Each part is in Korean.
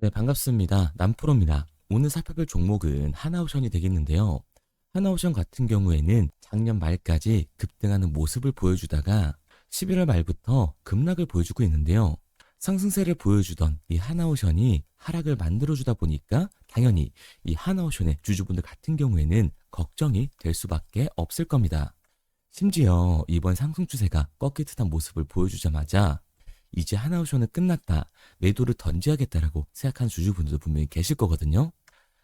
네, 반갑습니다. 남프로입니다. 오늘 살펴볼 종목은 하나오션이 되겠는데요. 하나오션 같은 경우에는 작년 말까지 급등하는 모습을 보여주다가 11월 말부터 급락을 보여주고 있는데요. 상승세를 보여주던 이 하나오션이 하락을 만들어주다 보니까 당연히 이 하나오션의 주주분들 같은 경우에는 걱정이 될 수밖에 없을 겁니다. 심지어 이번 상승 추세가 꺾일 듯한 모습을 보여주자마자 이제 하나오션은 끝났다, 매도를 던져야겠다라고 생각하는 주주분들도 분명히 계실 거거든요.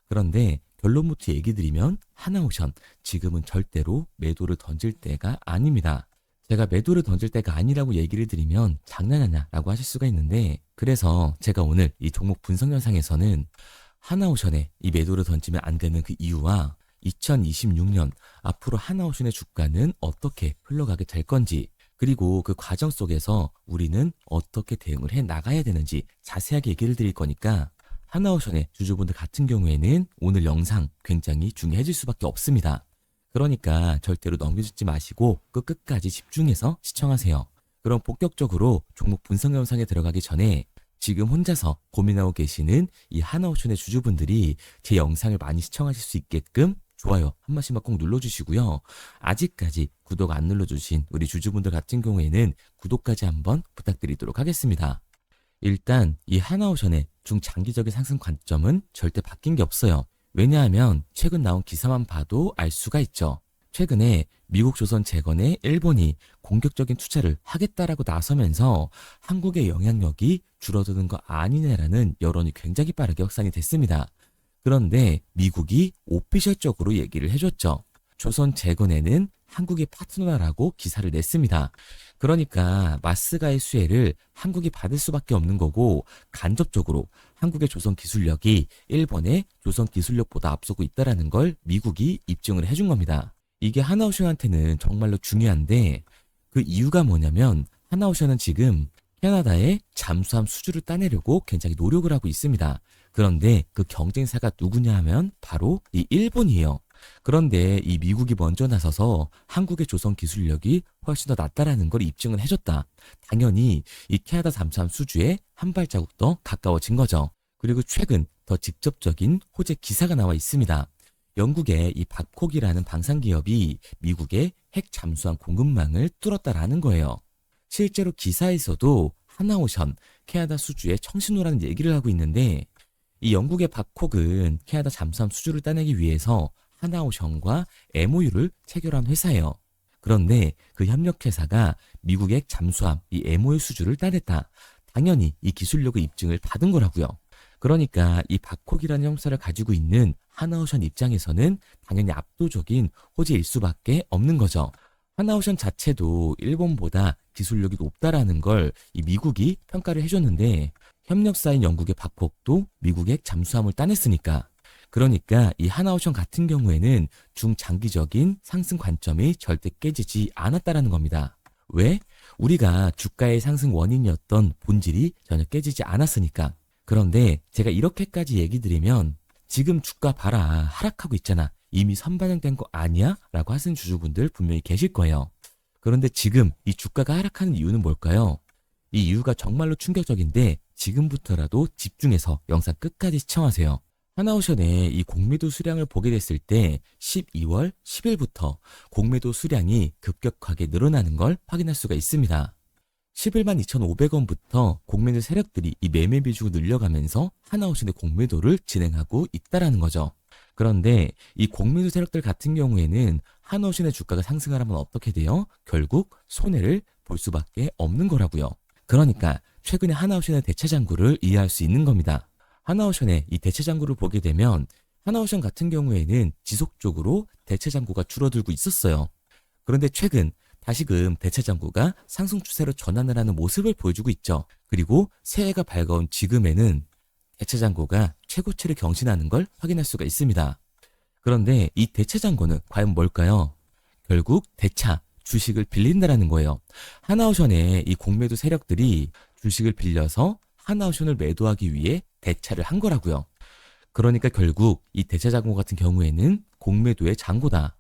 그런데 결론부터 얘기 드리면 하나오션 지금은 절대로 매도를 던질 때가 아닙니다. 제가 매도를 던질 때가 아니라고 얘기를 드리면 장난하냐 라고 하실 수가 있는데, 그래서 제가 오늘 이 종목 분석 영상에서는 하나오션에 이 매도를 던지면 안 되는 그 이유와 2026년 앞으로 하나오션의 주가는 어떻게 흘러가게 될 건지, 그리고 그 과정 속에서 우리는 어떻게 대응을 해 나가야 되는지 자세하게 얘기를 드릴 거니까 하나오션의 주주분들 같은 경우에는 오늘 영상 굉장히 중요해질 수밖에 없습니다. 그러니까 절대로 넘겨주지 마시고 끝까지 집중해서 시청하세요. 그럼 본격적으로 종목 분석 영상에 들어가기 전에 지금 혼자서 고민하고 계시는 이 하나오션의 주주분들이 제 영상을 많이 시청하실 수 있게끔 좋아요 한 번씩만 꼭 눌러주시고요. 아직까지 구독 안 눌러주신 우리 주주분들 같은 경우에는 구독까지 한번 부탁드리도록 하겠습니다. 일단 이 하나오션의 중장기적인 상승 관점은 절대 바뀐 게 없어요. 왜냐하면 최근 나온 기사만 봐도 알 수가 있죠. 최근에 미국 조선재건에 일본이 공격적인 투자를 하겠다라고 나서면서 한국의 영향력이 줄어드는 거 아니냐라는 여론이 굉장히 빠르게 확산이 됐습니다. 그런데 미국이 오피셜적으로 얘기를 해줬죠. 조선재건에는 한국이 파트너라고 기사를 냈습니다. 그러니까 마스가의 수혜를 한국이 받을 수밖에 없는 거고, 간접적으로 한국의 조선 기술력이 일본의 조선 기술력보다 앞서고 있다는 걸 미국이 입증을 해준 겁니다. 이게 하나오션한테는 정말로 중요한데, 그 이유가 뭐냐면 하나오션은 지금 캐나다의 잠수함 수주를 따내려고 굉장히 노력을 하고 있습니다. 그런데 그 경쟁사가 누구냐 하면 바로 이 일본이에요. 그런데 이 미국이 먼저 나서서 한국의 조선 기술력이 훨씬 더 낫다라는 걸 입증을 해줬다. 당연히 이 캐나다 잠수함 수주에 한 발자국 더 가까워진 거죠. 그리고 최근 더 직접적인 호재 기사가 나와 있습니다. 영국의 이 babcock이라는 방산기업이 미국의 핵 잠수함 공급망을 뚫었다라는 거예요. 실제로 기사에서도 하나오션, 캐나다 수주에 청신호라는 얘기를 하고 있는데, 이 영국의 babcock은 캐나다 잠수함 수주를 따내기 위해서 하나오션과 MOU를 체결한 회사예요. 그런데 그 협력회사가 미국의 잠수함 이 MOU 수주를 따냈다. 당연히 이 기술력의 입증을 받은 거라고요. 그러니까 이 babcock이라는 형사를 가지고 있는 하나오션 입장에서는 당연히 압도적인 호재일 수밖에 없는 거죠. 하나오션 자체도 일본보다 기술력이 높다라는 걸 이 미국이 평가를 해줬는데, 협력사인 영국의 babcock도 미국의 잠수함을 따냈으니까, 그러니까 이 하나오션 같은 경우에는 중장기적인 상승 관점이 절대 깨지지 않았다라는 겁니다. 왜? 우리가 주가의 상승 원인이었던 본질이 전혀 깨지지 않았으니까. 그런데 제가 이렇게까지 얘기 드리면 지금 주가 봐라, 하락하고 있잖아, 이미 선반영된 거 아니야? 라고 하시는 주주분들 분명히 계실 거예요. 그런데 지금 이 주가가 하락하는 이유는 뭘까요? 이 이유가 정말로 충격적인데 지금부터라도 집중해서 영상 끝까지 시청하세요. 하나오션의 이 공매도 수량을 보게 됐을 때 12월 10일부터 공매도 수량이 급격하게 늘어나는 걸 확인할 수가 있습니다. 11만 2,500원부터 공매도 세력들이 이 매매 비중을 늘려가면서 하나오션의 공매도를 진행하고 있다라는 거죠. 그런데 이 공매도 세력들 같은 경우에는 하나오션의 주가가 상승하려면 어떻게 돼요? 결국 손해를 볼 수밖에 없는 거라고요. 그러니까 최근에 하나오션의 대차장구를 이해할 수 있는 겁니다. 하나오션의 이 대차장구를 보게 되면 하나오션 같은 경우에는 지속적으로 대차장구가 줄어들고 있었어요. 그런데 최근 다시금 대차장구가 상승 추세로 전환을 하는 모습을 보여주고 있죠. 그리고 새해가 밝아온 지금에는 대차장구가 최고치를 경신하는 걸 확인할 수가 있습니다. 그런데 이 대차장구는 과연 뭘까요? 결국 대차, 주식을 빌린다라는 거예요. 하나오션의 이 공매도 세력들이 주식을 빌려서 하나오션을 매도하기 위해 대차를 한 거라고요. 그러니까 결국 이 대차장구 같은 경우에는 공매도의 장고다.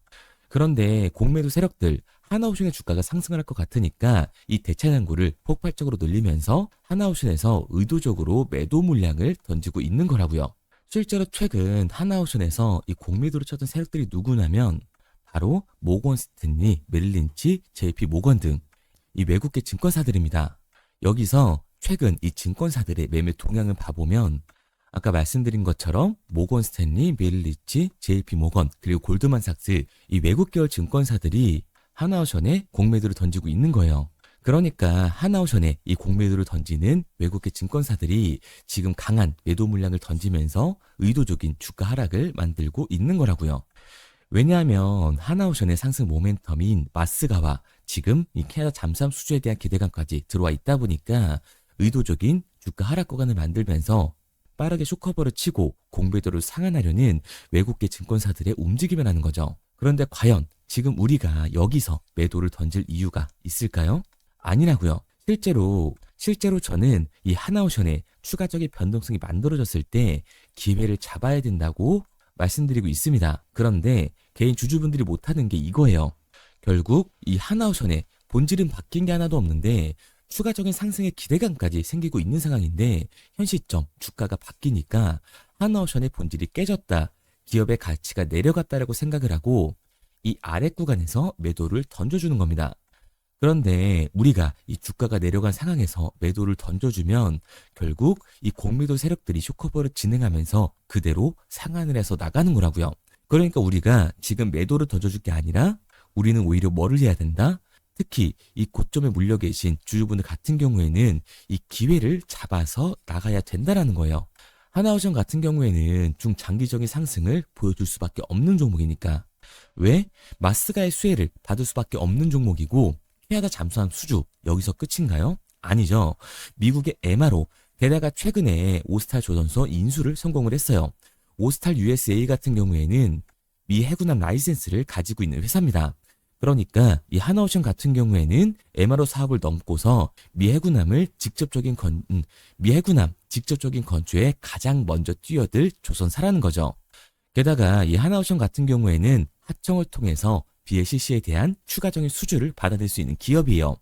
그런데 공매도 세력들, 하나오션의 주가가 상승을 할 것 같으니까 이 대차장고를 폭발적으로 늘리면서 하나오션에서 의도적으로 매도 물량을 던지고 있는 거라고요. 실제로 최근 하나오션에서 이 공매도를 쳤던 세력들이 누구냐면 바로 모건 스탠리, 메릴린치, JP 모건 등 이 외국계 증권사들입니다. 여기서 최근 이 증권사들의 매매 동향을 봐보면 아까 말씀드린 것처럼 모건 스탠리, 메릴린치, JP 모건 그리고 골드만삭스 이 외국 계열 증권사들이 하나오션에 공매도를 던지고 있는 거예요. 그러니까 하나오션에 이 공매도를 던지는 외국계 증권사들이 지금 강한 매도 물량을 던지면서 의도적인 주가 하락을 만들고 있는 거라고요. 왜냐하면 하나오션의 상승 모멘텀인 마스가와 지금 이 캐나다 잠수함 수주에 대한 기대감까지 들어와 있다 보니까 의도적인 주가 하락 구간을 만들면서 빠르게 쇼커버를 치고 공매도를 상한하려는 외국계 증권사들의 움직임을 하는 거죠. 그런데 과연 지금 우리가 여기서 매도를 던질 이유가 있을까요? 아니라고요. 실제로 저는 이 하나오션의 추가적인 변동성이 만들어졌을 때 기회를 잡아야 된다고 말씀드리고 있습니다. 그런데 개인 주주분들이 못하는 게 이거예요. 결국 이 하나오션의 본질은 바뀐 게 하나도 없는데 추가적인 상승의 기대감까지 생기고 있는 상황인데 현 시점 주가가 바뀌니까 하나오션의 본질이 깨졌다. 기업의 가치가 내려갔다라고 생각을 하고 이 아래 구간에서 매도를 던져주는 겁니다. 그런데 우리가 이 주가가 내려간 상황에서 매도를 던져주면 결국 이 공매도 세력들이 쇼커버를 진행하면서 그대로 상한을 해서 나가는 거라고요. 그러니까 우리가 지금 매도를 던져줄 게 아니라 우리는 오히려 뭐를 해야 된다? 특히 이 고점에 물려 계신 주주분들 같은 경우에는 이 기회를 잡아서 나가야 된다라는 거예요. 하나오션 같은 경우에는 중장기적인 상승을 보여줄 수밖에 없는 종목이니까. 왜? 마스가의 수혜를 받을 수밖에 없는 종목이고 캐나다 잠수함 수주 여기서 끝인가요? 아니죠. 미국의 MRO 게다가 최근에 오스탈 조선소 인수를 성공을 했어요. 오스탈 USA 같은 경우에는 미 해군함 라이센스를 가지고 있는 회사입니다. 그러니까 이 하나오션 같은 경우에는 MRO 사업을 넘고서 미 해군함 직접적인 건조에 가장 먼저 뛰어들 조선사라는 거죠. 게다가 이 하나오션 같은 경우에는 하청을 통해서 BLCC에 대한 추가적인 수주를 받아낼 수 있는 기업이에요.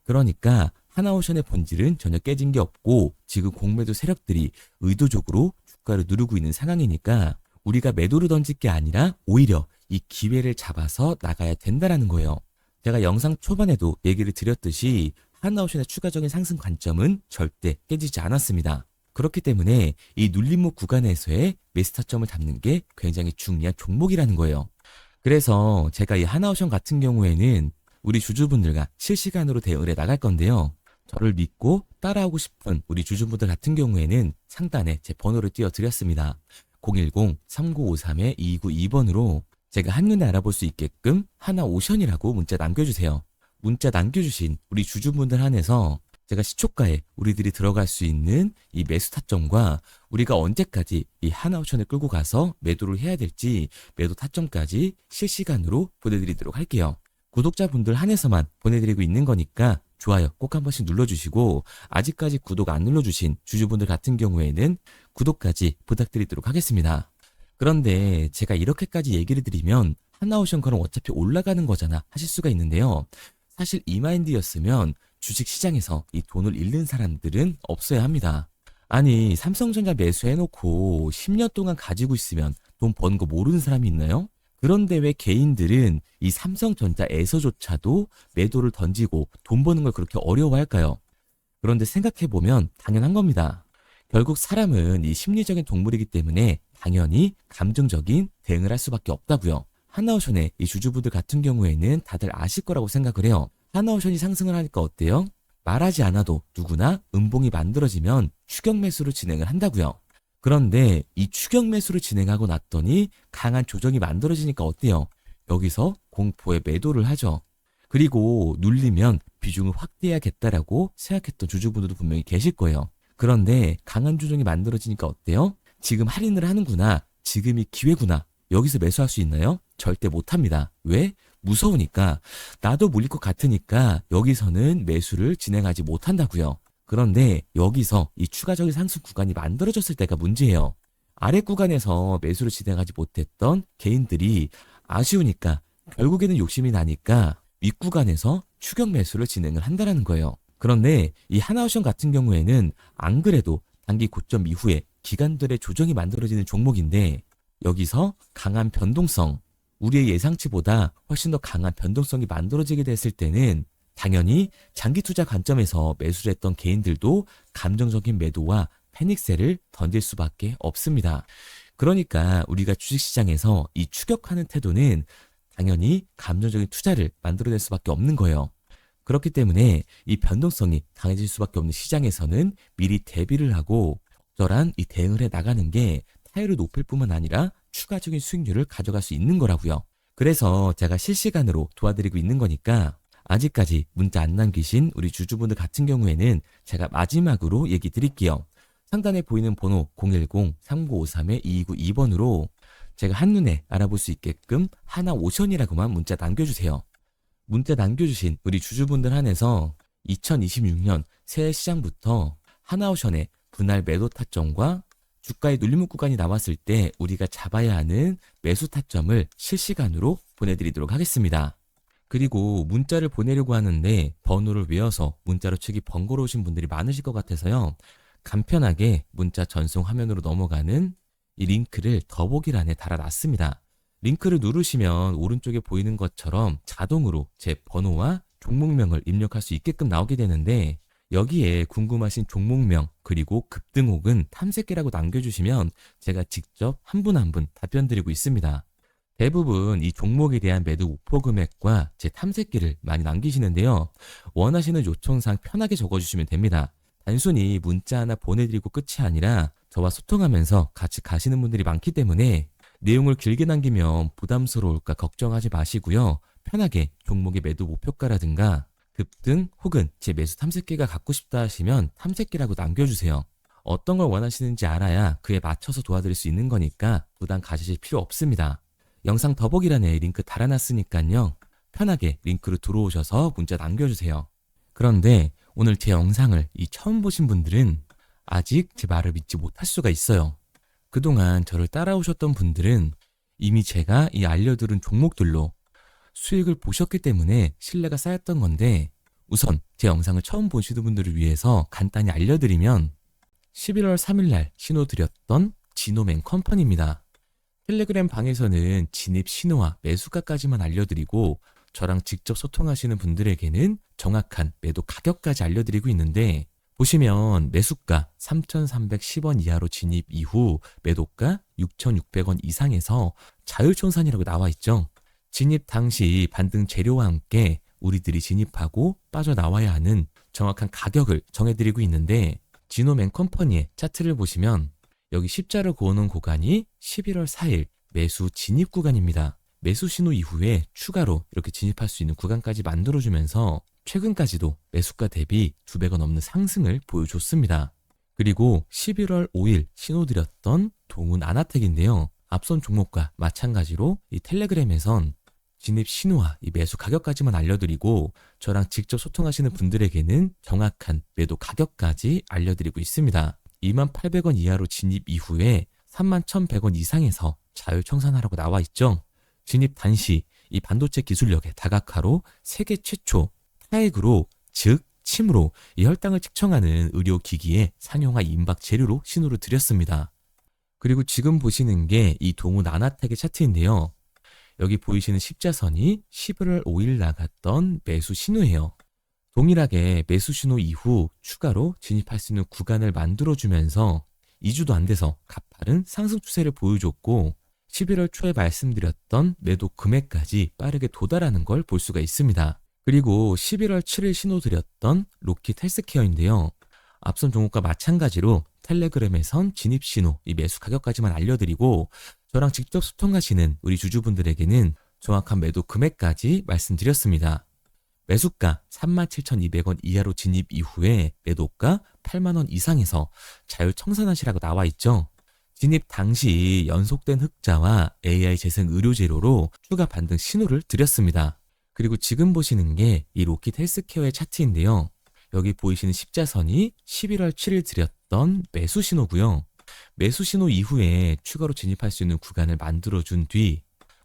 그러니까 하나오션의 본질은 전혀 깨진 게 없고 지금 공매도 세력들이 의도적으로 주가를 누르고 있는 상황이니까 우리가 매도를 던질 게 아니라 오히려 이 기회를 잡아서 나가야 된다라는 거예요. 제가 영상 초반에도 얘기를 드렸듯이 하나오션의 추가적인 상승 관점은 절대 깨지지 않았습니다. 그렇기 때문에 이 눌림목 구간에서의 매수 타점을 잡는 게 굉장히 중요한 종목이라는 거예요. 그래서 제가 이 하나오션 같은 경우에는 우리 주주분들과 실시간으로 대응을 해 나갈 건데요. 저를 믿고 따라오고 싶은 우리 주주분들 같은 경우에는 상단에 제 번호를 띄워드렸습니다. 010-3953-2292번으로 제가 한눈에 알아볼 수 있게끔 하나오션이라고 문자 남겨주세요. 문자 남겨주신 우리 주주분들 한해서 제가 시초가에 우리들이 들어갈 수 있는 이 매수 타점과 우리가 언제까지 이 하나오션을 끌고 가서 매도를 해야 될지 매도 타점까지 실시간으로 보내드리도록 할게요. 구독자분들 한해서만 보내드리고 있는 거니까 좋아요 꼭 한 번씩 눌러주시고 아직까지 구독 안 눌러주신 주주분들 같은 경우에는 구독까지 부탁드리도록 하겠습니다. 그런데 제가 이렇게까지 얘기를 드리면 하나오션 거는 어차피 올라가는 거잖아 하실 수가 있는데요. 사실 이 마인드였으면 주식시장에서 이 돈을 잃는 사람들은 없어야 합니다. 아니 삼성전자 매수해놓고 10년 동안 가지고 있으면 돈 버는 거 모르는 사람이 있나요? 그런데 왜 개인들은 이 삼성전자에서조차도 매도를 던지고 돈 버는 걸 그렇게 어려워할까요? 그런데 생각해보면 당연한 겁니다. 결국 사람은 이 심리적인 동물이기 때문에 당연히 감정적인 대응을 할 수밖에 없다고요. 하나오션의 이 주주분들 같은 경우에는 다들 아실 거라고 생각을 해요. 하나오션이 상승을 하니까 어때요? 말하지 않아도 누구나 음봉이 만들어지면 추격 매수를 진행을 한다고요. 그런데 이 추격 매수를 진행하고 났더니 강한 조정이 만들어지니까 어때요? 여기서 공포에 매도를 하죠. 그리고 눌리면 비중을 확대해야겠다라고 생각했던 주주분들도 분명히 계실 거예요. 그런데 강한 조정이 만들어지니까 어때요? 지금 할인을 하는구나. 지금이 기회구나. 여기서 매수할 수 있나요? 절대 못합니다. 왜? 무서우니까. 나도 물릴 것 같으니까 여기서는 매수를 진행하지 못한다고요. 그런데 여기서 이 추가적인 상승 구간이 만들어졌을 때가 문제예요. 아래 구간에서 매수를 진행하지 못했던 개인들이 아쉬우니까 결국에는 욕심이 나니까 윗구간에서 추격 매수를 진행을 한다는 거예요. 그런데 이 하나오션 같은 경우에는 안 그래도 단기 고점 이후에 기관들의 조정이 만들어지는 종목인데 여기서 강한 변동성, 우리의 예상치보다 훨씬 더 강한 변동성이 만들어지게 됐을 때는 당연히 장기 투자 관점에서 매수를 했던 개인들도 감정적인 매도와 패닉셀을 던질 수밖에 없습니다. 그러니까 우리가 주식시장에서 이 추격하는 태도는 당연히 감정적인 투자를 만들어낼 수밖에 없는 거예요. 그렇기 때문에 이 변동성이 강해질 수밖에 없는 시장에서는 미리 대비를 하고 적절한 이 대응을 해 나가는 게 타율을 높일 뿐만 아니라 추가적인 수익률을 가져갈 수 있는 거라고요. 그래서 제가 실시간으로 도와드리고 있는 거니까 아직까지 문자 안 남기신 우리 주주분들 같은 경우에는 제가 마지막으로 얘기 드릴게요. 상단에 보이는 번호 010-3953-2292번으로 제가 한눈에 알아볼 수 있게끔 하나오션이라고만 문자 남겨주세요. 문자 남겨주신 우리 주주분들 한해서 2026년 새해 시장부터 하나오션의 분할 매도 타점과 주가의 눌림목 구간이 나왔을 때 우리가 잡아야 하는 매수 타점을 실시간으로 보내드리도록 하겠습니다. 그리고 문자를 보내려고 하는데 번호를 외워서 문자로 치기 번거로우신 분들이 많으실 것 같아서요. 간편하게 문자 전송 화면으로 넘어가는 이 링크를 더보기란에 달아놨습니다. 링크를 누르시면 오른쪽에 보이는 것처럼 자동으로 제 번호와 종목명을 입력할 수 있게끔 나오게 되는데 여기에 궁금하신 종목명 그리고 급등 혹은 탐색기라고 남겨주시면 제가 직접 한 분 한 분 답변 드리고 있습니다. 대부분 이 종목에 대한 매도 목표 금액과 제 탐색기를 많이 남기시는데요. 원하시는 요청사항 편하게 적어주시면 됩니다. 단순히 문자 하나 보내드리고 끝이 아니라 저와 소통하면서 같이 가시는 분들이 많기 때문에 내용을 길게 남기면 부담스러울까 걱정하지 마시고요. 편하게 종목의 매도 목표가라든가 급등 혹은 제 매수 탐색기가 갖고 싶다 하시면 탐색기라고 남겨주세요. 어떤 걸 원하시는지 알아야 그에 맞춰서 도와드릴 수 있는 거니까 부담 가지실 필요 없습니다. 영상 더보기란에 링크 달아놨으니까요. 편하게 링크로 들어오셔서 문자 남겨주세요. 그런데 오늘 제 영상을 처음 보신 분들은 아직 제 말을 믿지 못할 수가 있어요. 그동안 저를 따라오셨던 분들은 이미 제가 이 알려드린 종목들로 수익을 보셨기 때문에 신뢰가 쌓였던 건데 우선 제 영상을 처음 보시는 분들을 위해서 간단히 알려드리면 11월 3일날 신호드렸던 지노맨 컴퍼니입니다. 텔레그램 방에서는 진입 신호와 매수가까지만 알려드리고 저랑 직접 소통하시는 분들에게는 정확한 매도 가격까지 알려드리고 있는데 보시면 매수가 3,310원 이하로 진입 이후 매도가 6,600원 이상에서 자율청산이라고 나와 있죠. 진입 당시 반등 재료와 함께 우리들이 진입하고 빠져나와야 하는 정확한 가격을 정해드리고 있는데 지노맨 컴퍼니의 차트를 보시면 여기 십자를 그어놓은 구간이 11월 4일 매수 진입 구간입니다. 매수 신호 이후에 추가로 이렇게 진입할 수 있는 구간까지 만들어주면서 최근까지도 매수가 대비 2배가 넘는 상승을 보여줬습니다. 그리고 11월 5일 신호드렸던 동훈 아나텍인데요. 앞선 종목과 마찬가지로 이 텔레그램에선 진입 신호와 이 매수 가격까지만 알려드리고 저랑 직접 소통하시는 분들에게는 정확한 매도 가격까지 알려드리고 있습니다. 28,000원 이하로 진입 이후에 31,100원 이상에서 자율청산하라고 나와 있죠. 진입 단시 이 반도체 기술력의 다각화로 세계 최초 타액으로 즉 침으로 이 혈당을 측정하는 의료기기의 상용화 임박 재료로 신호를 드렸습니다. 그리고 지금 보시는 게 이 동훈 아나텍의 차트인데요. 여기 보이시는 십자선이 11월 5일 나갔던 매수 신호예요. 동일하게 매수 신호 이후 추가로 진입할 수 있는 구간을 만들어주면서 2주도 안 돼서 가파른 상승 추세를 보여줬고 11월 초에 말씀드렸던 매도 금액까지 빠르게 도달하는 걸 볼 수가 있습니다. 그리고 11월 7일 신호 드렸던 로킷 헬스케어인데요. 앞선 종목과 마찬가지로 텔레그램에선 진입 신호, 이 매수 가격까지만 알려드리고 저랑 직접 소통하시는 우리 주주분들에게는 정확한 매도 금액까지 말씀드렸습니다. 매수가 37,200원 이하로 진입 이후에 매도가 8만원 이상에서 자율청산하시라고 나와 있죠. 진입 당시 연속된 흑자와 AI 재생 의료재료로 추가 반등 신호를 드렸습니다. 그리고 지금 보시는 게 이 로킷 헬스케어의 차트인데요. 여기 보이시는 십자선이 11월 7일 드렸던 매수 신호고요. 매수 신호 이후에 추가로 진입할 수 있는 구간을 만들어준 뒤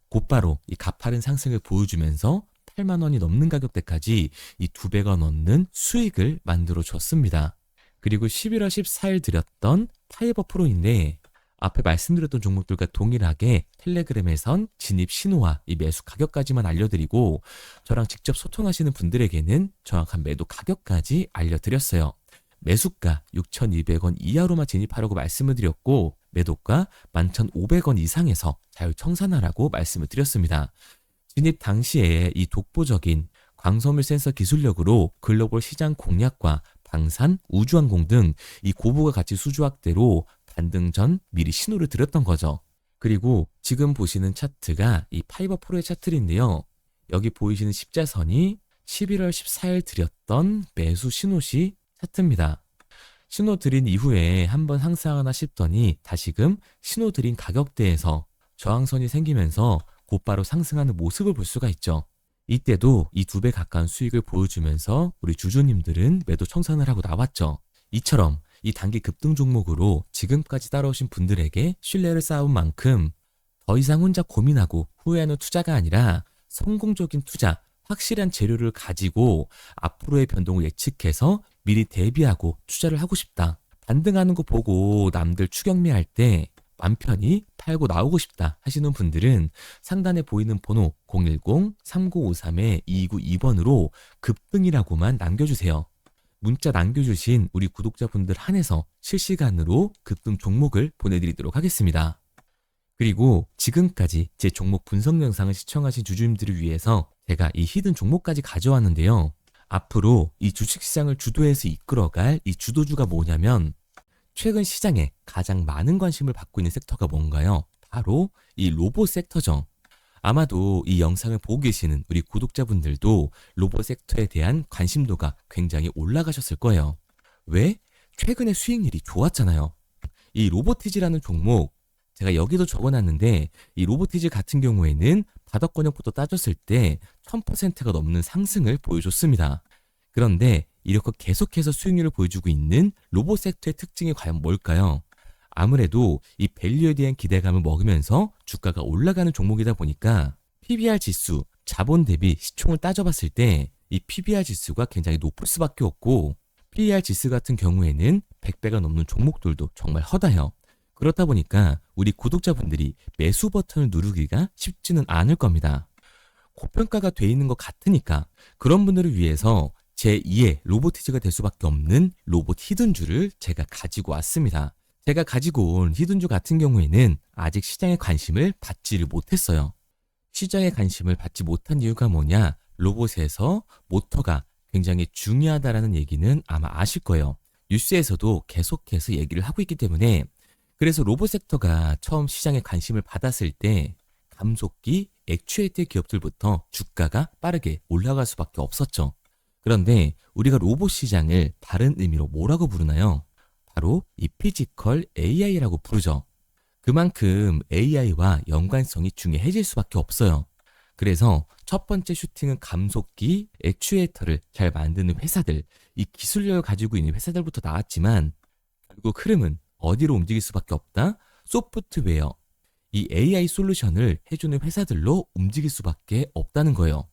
곧바로 이 가파른 상승을 보여주면서 8만 원이 넘는 가격대까지 이 2배가 넘는 수익을 만들어 줬습니다. 그리고 11월 14일 드렸던 파이버 프로인데 앞에 말씀드렸던 종목들과 동일하게 텔레그램에선 진입 신호와 이 매수 가격까지만 알려드리고 저랑 직접 소통하시는 분들에게는 정확한 매도 가격까지 알려드렸어요. 매수가 6,200원 이하로만 진입하라고 말씀을 드렸고 매도가 11,500원 이상에서 자율청산하라고 말씀을 드렸습니다. 진입 당시에 이 독보적인 광섬유 센서 기술력으로 글로벌 시장 공략과 방산, 우주항공 등 이 고부가 가치 수주 확대로 반등 전 미리 신호를 드렸던 거죠. 그리고 지금 보시는 차트가 이 파이버 프로의 차트인데요. 여기 보이시는 십자선이 11월 14일 드렸던 매수 신호시 차트입니다. 신호 드린 이후에 한번 상승하나 싶더니 다시금 신호 드린 가격대에서 저항선이 생기면서 곧바로 상승하는 모습을 볼 수가 있죠. 이때도 이 2배 가까운 수익을 보여주면서 우리 주주님들은 매도 청산을 하고 나왔죠. 이처럼 이 단기 급등 종목으로 지금까지 따라오신 분들에게 신뢰를 쌓은 만큼 더 이상 혼자 고민하고 후회하는 투자가 아니라 성공적인 투자, 확실한 재료를 가지고 앞으로의 변동을 예측해서 미리 대비하고 투자를 하고 싶다. 반등하는 거 보고 남들 추격매할 때 맘 편히 팔고 나오고 싶다 하시는 분들은 상단에 보이는 번호 010-3953-2292번으로 급등이라고만 남겨주세요. 문자 남겨주신 우리 구독자분들 한해서 실시간으로 급등 종목을 보내드리도록 하겠습니다. 그리고 지금까지 제 종목 분석 영상을 시청하신 주주님들을 위해서 제가 이 히든 종목까지 가져왔는데요. 앞으로 이 주식시장을 주도해서 이끌어갈 이 주도주가 뭐냐면 최근 시장에 가장 많은 관심을 받고 있는 섹터가 뭔가요? 바로 이 로봇 섹터죠. 아마도 이 영상을 보고 계시는 우리 구독자분들도 로봇 섹터에 대한 관심도가 굉장히 올라가셨을 거예요. 왜? 최근에 수익률이 좋았잖아요. 이 로보티즈라는 종목 제가 여기도 적어놨는데 이 로보티즈 같은 경우에는 바닥권역부터 따졌을 때 1000%가 넘는 상승을 보여줬습니다. 그런데 이렇게 계속해서 수익률을 보여주고 있는 로봇 섹터의 특징이 과연 뭘까요? 아무래도 이 밸류에 대한 기대감을 먹으면서 주가가 올라가는 종목이다 보니까 PBR 지수, 자본 대비 시총을 따져봤을 때 이 PBR 지수가 굉장히 높을 수밖에 없고 PER 지수 같은 경우에는 100배가 넘는 종목들도 정말 허다해요. 그렇다 보니까 우리 구독자분들이 매수 버튼을 누르기가 쉽지는 않을 겁니다. 고평가가 돼 있는 것 같으니까 그런 분들을 위해서 제2의 로보티즈가 될 수밖에 없는 로봇 히든주를 제가 가지고 왔습니다. 제가 가지고 온 히든주 같은 경우에는 아직 시장의 관심을 받지를 못했어요. 시장의 관심을 받지 못한 이유가 뭐냐? 로봇에서 모터가 굉장히 중요하다라는 얘기는 아마 아실 거예요. 뉴스에서도 계속해서 얘기를 하고 있기 때문에 그래서 로봇 섹터가 처음 시장에 관심을 받았을 때 감속기, 액추에이터 기업들부터 주가가 빠르게 올라갈 수밖에 없었죠. 그런데 우리가 로봇 시장을 다른 의미로 뭐라고 부르나요? 바로 이 피지컬 AI라고 부르죠. 그만큼 AI와 연관성이 중요해질 수밖에 없어요. 그래서 첫 번째 슈팅은 감속기, 액추에이터를 잘 만드는 회사들, 이 기술력을 가지고 있는 회사들부터 나왔지만 결국 흐름은 어디로 움직일 수밖에 없다? 소프트웨어, 이 AI 솔루션을 해주는 회사들로 움직일 수밖에 없다는 거예요.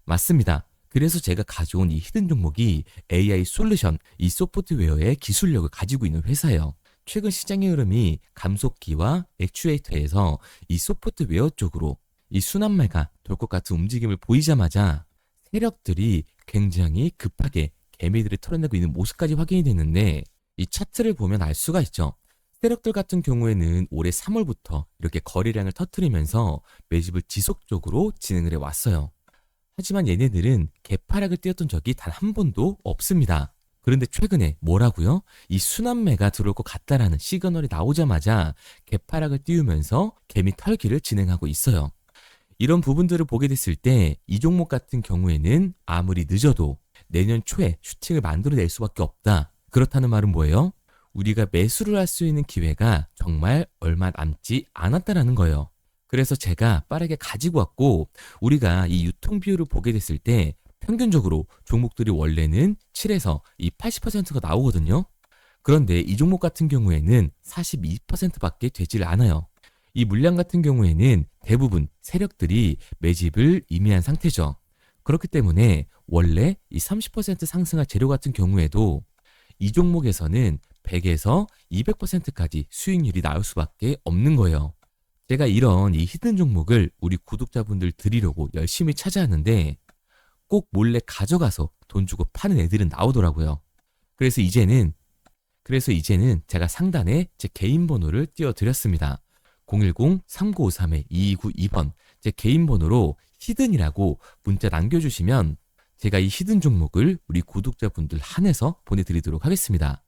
맞습니다. 그래서 제가 가져온 이 히든 종목이 AI 솔루션, 이 소프트웨어의 기술력을 가지고 있는 회사예요. 최근 시장의 흐름이 감속기와 액추에이터에서 이 소프트웨어 쪽으로 이 순환매가 돌 것 같은 움직임을 보이자마자 세력들이 굉장히 급하게 개미들을 털어내고 있는 모습까지 확인이 됐는데 이 차트를 보면 알 수가 있죠. 세력들 같은 경우에는 올해 3월부터 이렇게 거래량을 터뜨리면서 매집을 지속적으로 진행을 해왔어요. 하지만 얘네들은 개파락을 띄웠던 적이 단 한 번도 없습니다. 그런데 최근에 뭐라고요? 이 순환매가 들어올 것 같다라는 시그널이 나오자마자 개파락을 띄우면서 개미 털기를 진행하고 있어요. 이런 부분들을 보게 됐을 때 이 종목 같은 경우에는 아무리 늦어도 내년 초에 슈팅을 만들어낼 수밖에 없다. 그렇다는 말은 뭐예요? 우리가 매수를 할 수 있는 기회가 정말 얼마 남지 않았다라는 거예요. 그래서 제가 빠르게 가지고 왔고 우리가 이 유통 비율을 보게 됐을 때 평균적으로 종목들이 원래는 7에서 이 80%가 나오거든요. 그런데 이 종목 같은 경우에는 42%밖에 되질 않아요. 이 물량 같은 경우에는 대부분 세력들이 매집을 임의한 상태죠. 그렇기 때문에 원래 이 30% 상승할 재료 같은 경우에도 이 종목에서는 100에서 200%까지 수익률이 나올 수밖에 없는 거예요. 제가 이런 이 히든 종목을 우리 구독자분들 드리려고 열심히 찾아왔는데 꼭 몰래 가져가서 돈 주고 파는 애들은 나오더라고요. 그래서 이제는 제가 상단에 제 개인 번호를 띄워드렸습니다. 010-3953-2292번 제 개인 번호로 히든이라고 문자 남겨주시면 제가 이 히든 종목을 우리 구독자분들 한해서 보내드리도록 하겠습니다.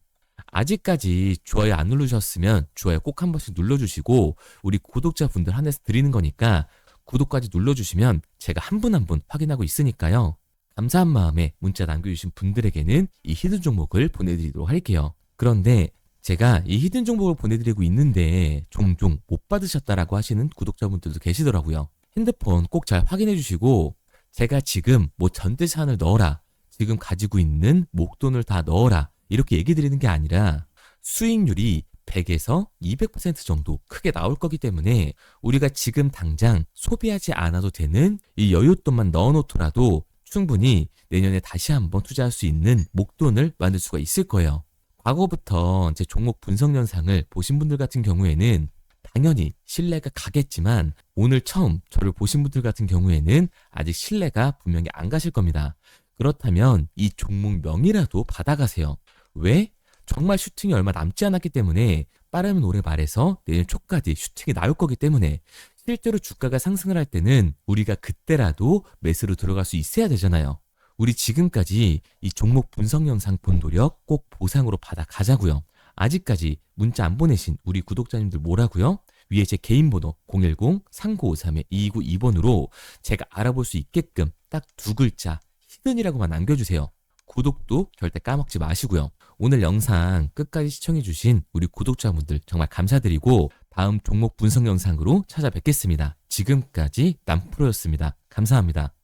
아직까지 좋아요 안 누르셨으면 좋아요 꼭 한 번씩 눌러주시고 우리 구독자분들 한해서 드리는 거니까 구독까지 눌러주시면 제가 한 분 한 분 확인하고 있으니까요. 감사한 마음에 문자 남겨주신 분들에게는 이 히든 종목을 보내드리도록 할게요. 그런데 제가 이 히든 종목을 보내드리고 있는데 종종 못 받으셨다라고 하시는 구독자분들도 계시더라고요. 핸드폰 꼭 잘 확인해 주시고 제가 지금 뭐 전재산을 넣어라, 지금 가지고 있는 목돈을 다 넣어라 이렇게 얘기 드리는 게 아니라 수익률이 100에서 200% 정도 크게 나올 거기 때문에 우리가 지금 당장 소비하지 않아도 되는 이 여윳돈만 넣어놓더라도 충분히 내년에 다시 한번 투자할 수 있는 목돈을 만들 수가 있을 거예요. 과거부터 제 종목 분석 영상을 보신 분들 같은 경우에는 당연히 신뢰가 가겠지만 오늘 처음 저를 보신 분들 같은 경우에는 아직 신뢰가 분명히 안 가실 겁니다. 그렇다면 이 종목명이라도 받아가세요. 왜? 정말 슈팅이 얼마 남지 않았기 때문에 빠르면 올해 말에서 내년 초까지 슈팅이 나올 거기 때문에 실제로 주가가 상승을 할 때는 우리가 그때라도 매수로 들어갈 수 있어야 되잖아요. 우리 지금까지 이 종목 분석 영상 본 노력 꼭 보상으로 받아 가자고요. 아직까지 문자 안 보내신 우리 구독자님들 뭐라고요? 위에 제 개인 번호 010-3953-2292번으로 제가 알아볼 수 있게끔 딱 두 글자 히든이라고만 남겨주세요. 구독도 절대 까먹지 마시고요. 오늘 영상 끝까지 시청해주신 우리 구독자분들 정말 감사드리고 다음 종목 분석 영상으로 찾아뵙겠습니다. 지금까지 남프로였습니다. 감사합니다.